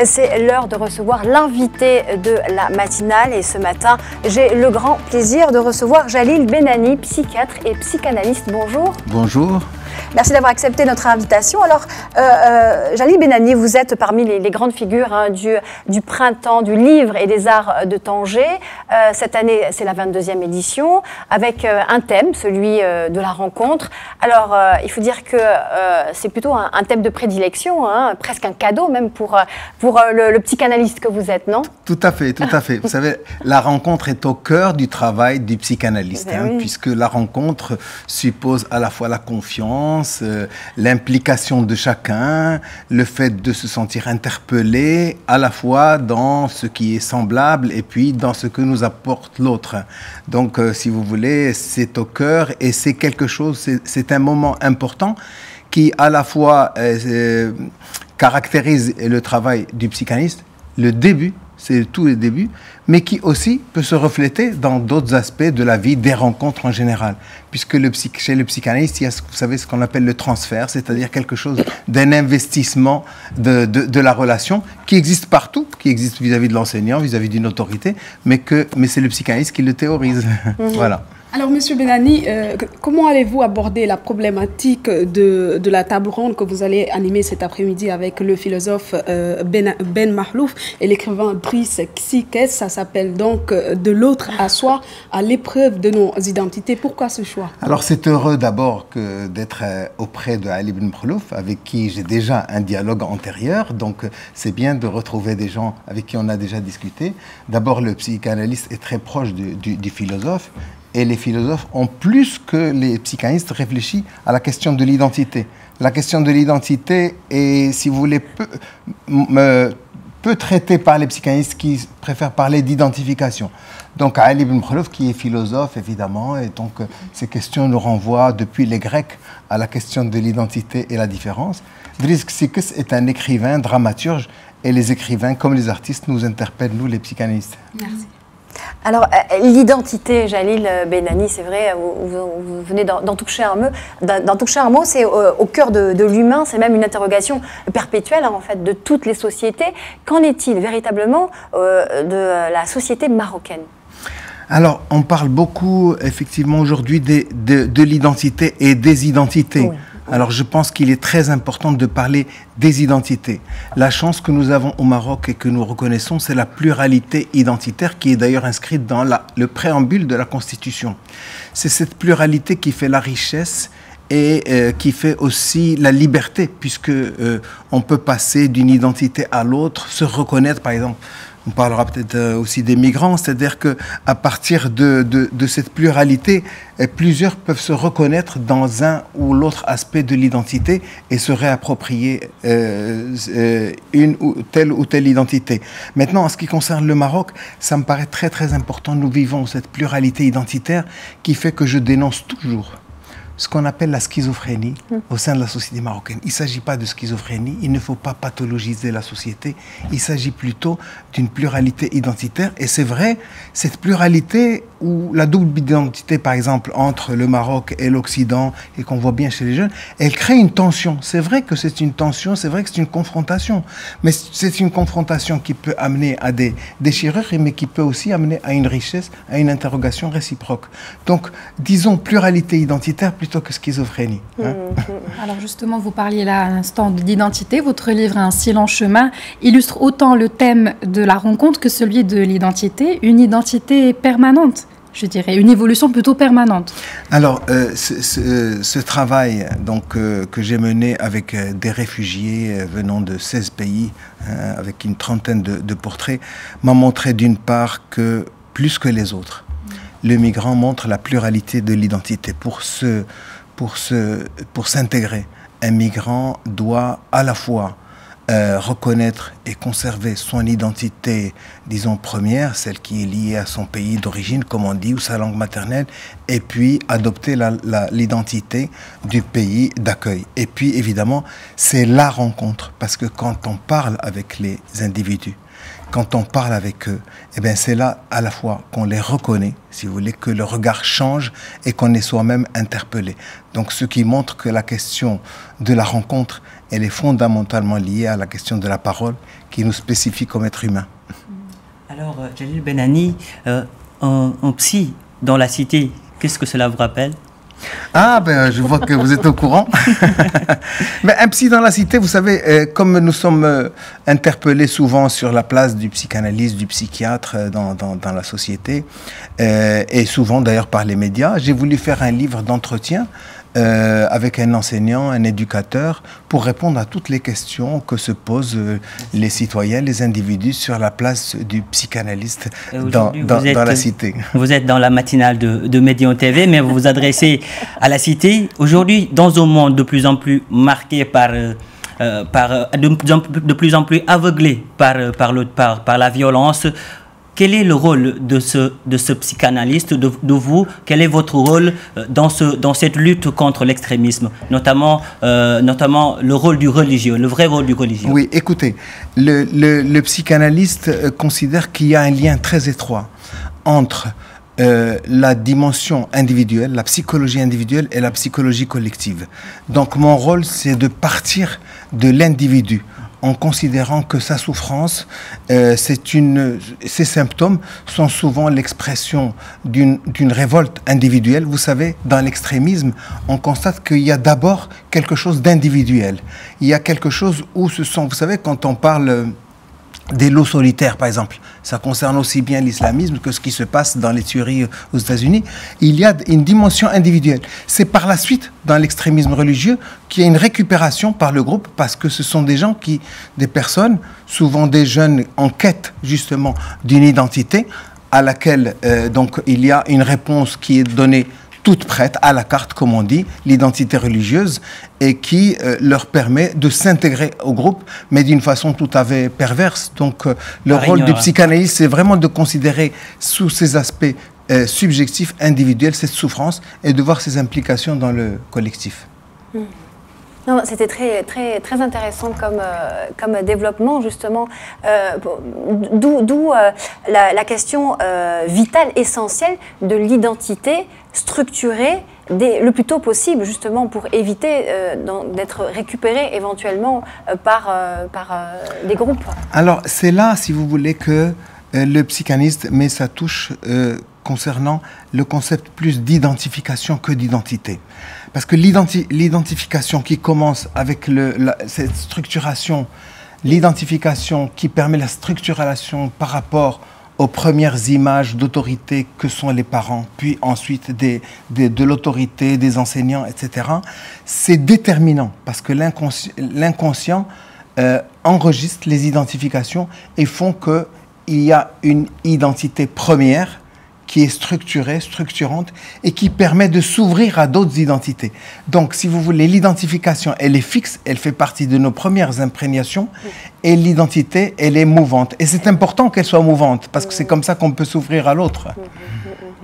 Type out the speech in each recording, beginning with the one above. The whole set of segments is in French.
c'est l'heure de recevoir l'invité de la matinale. Et ce matin, j'ai le grand plaisir de recevoir Jalil Benani, psychiatre et psychanalyste. Bonjour. Bonjour. Merci d'avoir accepté notre invitation. Alors, Jalil Benani, vous êtes parmi les grandes figures du printemps du livre et des arts de Tanger. Cette année, c'est la 22e édition, avec un thème, celui de la rencontre. Alors, il faut dire que c'est plutôt un thème de prédilection, hein, presque un cadeau même pour le psychanalyste que vous êtes, non? Tout à fait, tout à fait. Vous savez, la rencontre est au cœur du travail du psychanalyste, oui. Puisque la rencontre suppose à la fois la confiance, l'implication de chacun, le fait de se sentir interpellé à la fois dans ce qui est semblable et puis dans ce que nous apporte l'autre. Donc, si vous voulez, c'est au cœur et c'est quelque chose, c'est un moment important qui à la fois caractérise le travail du psychanalyste, le début, c'est tout le début, mais qui aussi peut se refléter dans d'autres aspects de la vie, des rencontres en général. Puisque chez le psychanalyste, il y a, vous savez, ce qu'on appelle le transfert, c'est-à-dire quelque chose d'un investissement de la relation qui existe partout, qui existe vis-à-vis de l'enseignant, vis-à-vis d'une autorité, mais c'est le psychanalyste qui le théorise. Voilà. Alors, Monsieur Benani, comment allez-vous aborder la problématique de la table ronde que vous allez animer cet après-midi avec le philosophe Ben Mahlouf et l'écrivain Brice Xiques? Ça s'appelle donc « De l'autre à soi, à l'épreuve de nos identités ». Pourquoi ce choix? Alors, c'est heureux d'abord d'être auprès de Ali Ben Mahlouf, avec qui j'ai déjà un dialogue antérieur. Donc, c'est bien de retrouver des gens avec qui on a déjà discuté. D'abord, le psychanalyste est très proche du philosophe. Et les philosophes ont plus que les psychanalystes réfléchi à la question de l'identité. La question de l'identité est, si vous voulez, peu traitée par les psychanalystes qui préfèrent parler d'identification. Donc Ali Ben Mahlouf, qui est philosophe, évidemment, et donc ces questions nous renvoient depuis les Grecs à la question de l'identité et la différence. Brice Xiques est un écrivain, dramaturge, et les écrivains, comme les artistes, nous interpellent, nous, les psychanalystes. Merci. Alors, l'identité, Jalil Benani, c'est vrai, vous venez d'en toucher un mot, c'est au cœur de l'humain, c'est même une interrogation perpétuelle, hein, en fait, de toutes les sociétés. Qu'en est-il véritablement de la société marocaine? Alors, on parle beaucoup, effectivement, aujourd'hui de l'identité et des identités. Oui. Alors, je pense qu'il est très important de parler des identités. La chance que nous avons au Maroc et que nous reconnaissons, c'est la pluralité identitaire qui est d'ailleurs inscrite dans le préambule de la Constitution. C'est cette pluralité qui fait la richesse et qui fait aussi la liberté, puisque on peut passer d'une identité à l'autre, se reconnaître, par exemple. On parlera peut-être aussi des migrants, c'est-à-dire qu'à partir de cette pluralité, plusieurs peuvent se reconnaître dans un ou l'autre aspect de l'identité et se réapproprier une ou telle identité. Maintenant, en ce qui concerne le Maroc, ça me paraît très très important. Nous vivons cette pluralité identitaire qui fait que je dénonce toujours ce qu'on appelle la schizophrénie au sein de la société marocaine. Il ne s'agit pas de schizophrénie, il ne faut pas pathologiser la société, il s'agit plutôt d'une pluralité identitaire. Et c'est vrai, cette pluralité ou la double identité, par exemple, entre le Maroc et l'Occident, et qu'on voit bien chez les jeunes, elle crée une tension. C'est vrai que c'est une tension, c'est vrai que c'est une confrontation, mais c'est une confrontation qui peut amener à des déchirures, mais qui peut aussi amener à une richesse, à une interrogation réciproque. Donc, disons pluralité identitaire plutôt que schizophrénie. Hein. Alors justement, vous parliez là à l'instant d'identité. Votre livre « Un si long chemin » illustre autant le thème de la rencontre que celui de l'identité, une identité permanente, je dirais, une évolution plutôt permanente. Alors, ce travail donc, que j'ai mené avec des réfugiés venant de 16 pays, avec une trentaine de portraits, m'a montré d'une part que, plus que les autres, le migrant montre la pluralité de l'identité. Pour s'intégrer, un migrant doit à la fois reconnaître et conserver son identité, disons, première, celle qui est liée à son pays d'origine, comme on dit, ou sa langue maternelle, et puis adopter l'identité du pays d'accueil. Et puis, évidemment, c'est la rencontre, parce que quand on parle avec les individus, quand on parle avec eux, eh bien c'est là à la fois qu'on les reconnaît, si vous voulez, que le regard change et qu'on est soi-même interpellé. Donc ce qui montre que la question de la rencontre elle est fondamentalement liée à la question de la parole qui nous spécifie comme être humain. Alors, Jalil Benani, un psy dans la cité, qu'est-ce que cela vous rappelle? Ah, ben, je vois que vous êtes au courant. Mais un psy dans la cité, vous savez, comme nous sommes interpellés souvent sur la place du psychanalyste, du psychiatre dans la société, et souvent d'ailleurs par les médias, j'ai voulu faire un livre d'entretien avec un enseignant, un éducateur, pour répondre à toutes les questions que se posent les citoyens, les individus sur la place du psychanalyste dans la cité. Vous êtes dans la matinale de Médian TV, mais vous vous adressez à la cité. Aujourd'hui, dans un monde de plus en plus marqué de plus en plus aveuglé par la violence, quel est le rôle de ce psychanalyste, de vous? Quel est votre rôle dans cette lutte contre l'extrémisme, notamment le rôle du religieux, le vrai rôle du religieux? Oui, écoutez, le psychanalyste considère qu'il y a un lien très étroit entre la dimension individuelle, la psychologie individuelle et la psychologie collective. Donc mon rôle, c'est de partir de l'individu, en considérant que sa souffrance, ses symptômes sont souvent l'expression d'une révolte individuelle. Vous savez, dans l'extrémisme, on constate qu'il y a d'abord quelque chose d'individuel. Il y a quelque chose où vous savez, quand on parle des loups solitaires, par exemple, ça concerne aussi bien l'islamisme que ce qui se passe dans les tueries aux États-Unis. Il y a une dimension individuelle. C'est par la suite, dans l'extrémisme religieux, qu'il y a une récupération par le groupe, parce que ce sont des personnes, souvent des jeunes en quête justement d'une identité, à laquelle donc il y a une réponse qui est donnée toute prête, à la carte, comme on dit, l'identité religieuse, et qui leur permet de s'intégrer au groupe, mais d'une façon tout à fait perverse. Donc, le rôle du psychanalyste, c'est vraiment de considérer sous ces aspects subjectifs, individuels, cette souffrance, et de voir ses implications dans le collectif. C'était très intéressant comme développement, justement, d'où la question vitale, essentielle de l'identité structurée le plus tôt possible, justement, pour éviter d'être récupéré éventuellement par des groupes. Alors, c'est là, si vous voulez, que le psychanalyste met sa touche concernant le concept plus d'identification que d'identité. Parce que l'identification qui commence avec cette structuration, l'identification qui permet la structuration par rapport aux premières images d'autorité que sont les parents, puis ensuite de l'autorité, des enseignants, etc., c'est déterminant parce que l'inconscient enregistre les identifications et font qu'il y a une identité première qui est structurée, structurante, et qui permet de s'ouvrir à d'autres identités. Donc, si vous voulez, l'identification, elle est fixe, elle fait partie de nos premières imprégnations, et l'identité, elle est mouvante. Et c'est important qu'elle soit mouvante, parce que c'est comme ça qu'on peut s'ouvrir à l'autre.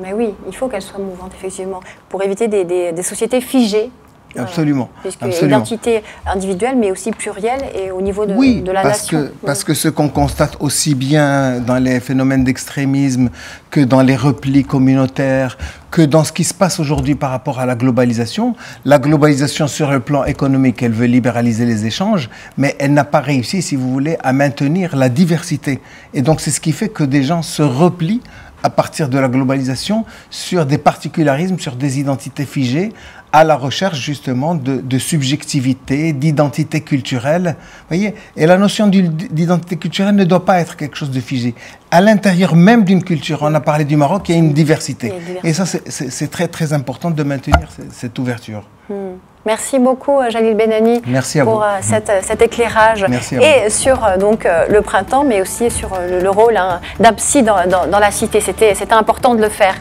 Mais oui, il faut qu'elle soit mouvante, effectivement, pour éviter des sociétés figées. Absolument. Puisque l'identité individuelle, mais aussi plurielle, et au niveau de la nation. Parce que ce qu'on constate aussi bien dans les phénomènes d'extrémisme que dans les replis communautaires, que dans ce qui se passe aujourd'hui par rapport à la globalisation sur le plan économique, elle veut libéraliser les échanges, mais elle n'a pas réussi, si vous voulez, à maintenir la diversité. Et donc c'est ce qui fait que des gens se replient à partir de la globalisation sur des particularismes, sur des identités figées, à la recherche justement de subjectivité, d'identité culturelle. Voyez, et la notion d'identité culturelle ne doit pas être quelque chose de figé. À l'intérieur même d'une culture, on a parlé du Maroc, il y a une diversité. Et ça, c'est très très important de maintenir cette ouverture. Merci beaucoup, Jalil Benani, pour cet éclairage. Et sur donc, le printemps, mais aussi sur le rôle d'un psy dans la cité. C'était important de le faire.